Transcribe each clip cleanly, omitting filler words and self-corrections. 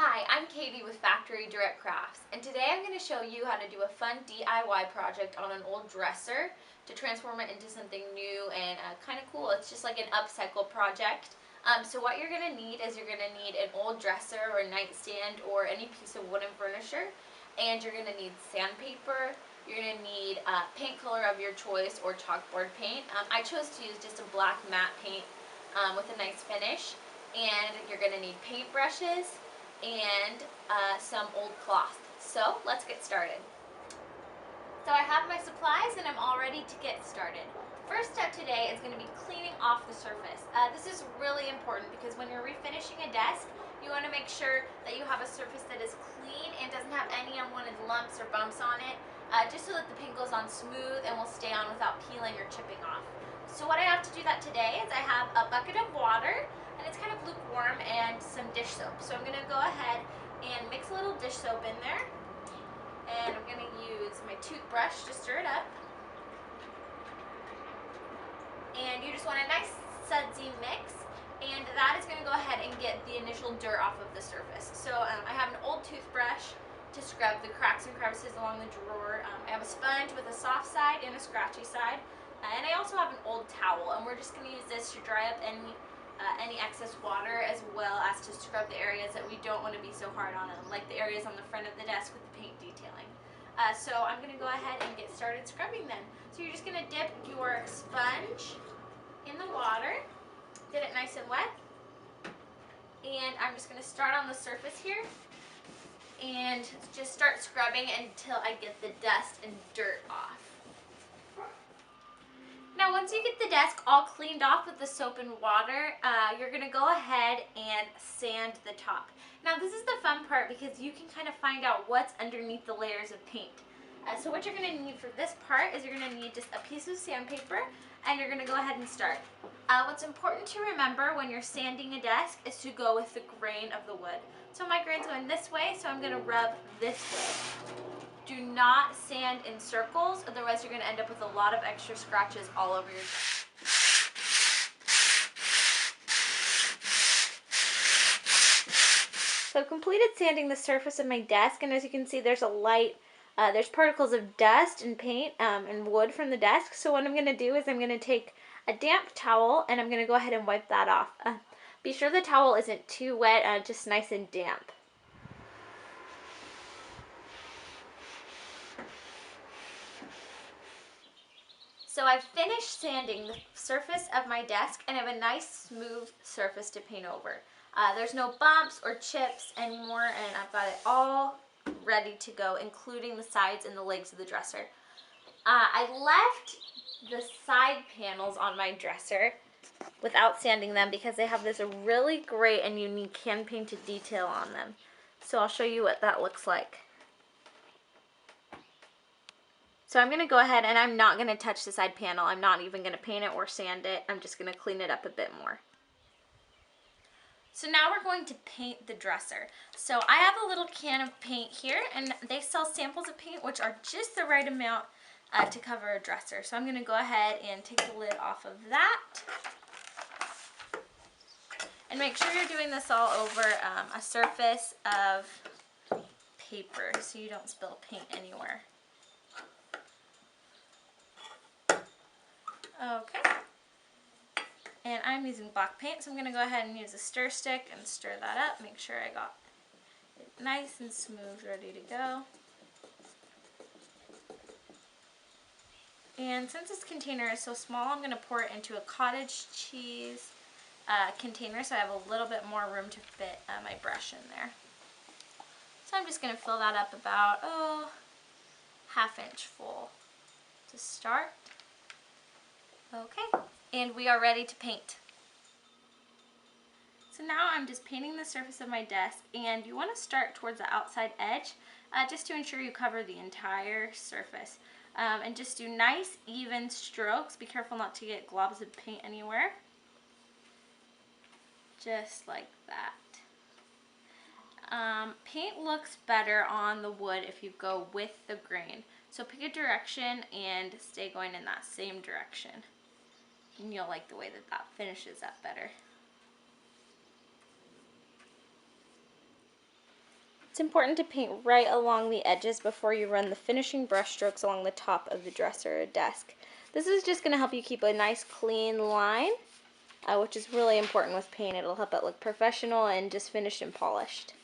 Hi, I'm Katie with Factory Direct Crafts, and today I'm going to show you how to do a fun DIY project on an old dresser to transform it into something new and kind of cool. It's just like an upcycle project. So what you're going to need is you're going to need an old dresser or nightstand or any piece of wooden furniture, and you're going to need sandpaper. You're going to need paint color of your choice or chalkboard paint. I chose to use just a black matte paint with a nice finish, and you're going to need paint brushes and some old cloth. So let's get started. So I have my supplies and I'm all ready to get started. First step today is going to be cleaning off the surface. This is really important because when you're refinishing a desk, you want to make sure that you have a surface that is clean and doesn't have any unwanted lumps or bumps on it, just so that the paint goes on smooth and will stay on without peeling or chipping off. So what I have to do that today is I have a bucket of water, and it's kind of lukewarm, and some dish soap. So I'm going to go ahead and mix a little dish soap in there, and I'm going to use my toothbrush to stir it up. And you just want a nice sudsy mix, and that is going to go ahead and get the initial dirt off of the surface. So I have an old toothbrush to scrub the cracks and crevices along the drawer. I have a sponge with a soft side and a scratchy side. And I also have an old towel, and we're just going to use this to dry up any excess water, as well as to scrub the areas that we don't want to be so hard on them, like the areas on the front of the desk with the paint detailing. So I'm going to go ahead and get started scrubbing then. So you're just going to dip your sponge in the water, get it nice and wet, and I'm just going to start on the surface here and just start scrubbing until I get the dust and dirt off. Now once you get the desk all cleaned off with the soap and water, you're going to go ahead and sand the top. Now this is the fun part because you can kind of find out what's underneath the layers of paint. So what you're going to need for this part is you're going to need just a piece of sandpaper, and you're going to go ahead and start. What's important to remember when you're sanding a desk is to go with the grain of the wood. So my grain's going this way, so I'm going to rub this way. Do not sand in circles, otherwise you're going to end up with a lot of extra scratches all over your desk. So I've completed sanding the surface of my desk, and as you can see there's there's particles of dust and paint and wood from the desk. So what I'm going to do is I'm going to take a damp towel and I'm going to go ahead and wipe that off. Be sure the towel isn't too wet, just nice and damp. So I've finished sanding the surface of my desk, and I have a nice smooth surface to paint over. There's no bumps or chips anymore, and I've got it all ready to go, including the sides and the legs of the dresser. I left the side panels on my dresser without sanding them because they have this really great and unique hand painted detail on them. So I'll show you what that looks like. So I'm going to go ahead and I'm not going to touch the side panel. I'm not even going to paint it or sand it. I'm just going to clean it up a bit more. So now we're going to paint the dresser. So I have a little can of paint here, and they sell samples of paint which are just the right amount to cover a dresser. So I'm going to go ahead and take the lid off of that. And make sure you're doing this all over a surface of paper so you don't spill paint anywhere. Okay, and I'm using black paint, so I'm going to go ahead and use a stir stick and stir that up. Make sure I got it nice and smooth, ready to go. And since this container is so small, I'm going to pour it into a cottage cheese container so I have a little bit more room to fit my brush in there. So I'm just going to fill that up about, ½ inch full to start. Okay, and we are ready to paint. So now I'm just painting the surface of my desk, and you want to start towards the outside edge just to ensure you cover the entire surface. And just do nice even strokes. Be careful not to get globs of paint anywhere. Just like that. Paint looks better on the wood if you go with the grain. So pick a direction and stay going in that same direction. And you'll like the way that that finishes up better. It's important to paint right along the edges before you run the finishing brush strokes along the top of the dresser or desk. This is just going to help you keep a nice clean line, which is really important with paint. It'll help it look professional and just finished and polished.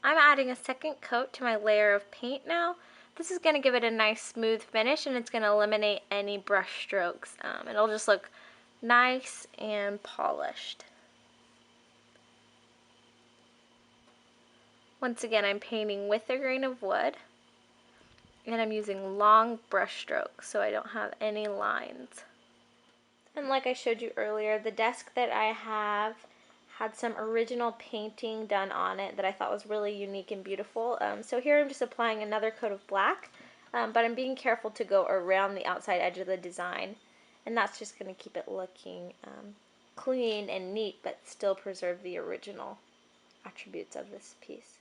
I'm adding a second coat to my layer of paint now. This is going to give it a nice smooth finish, and it's going to eliminate any brush strokes. It'll just look nice and polished. Once again, I'm painting with a grain of wood, and I'm using long brush strokes so I don't have any lines. And like I showed you earlier, the desk that I have had some original painting done on it that I thought was really unique and beautiful. So here I'm just applying another coat of black, but I'm being careful to go around the outside edge of the design, and that's just going to keep it looking clean and neat, but still preserve the original attributes of this piece.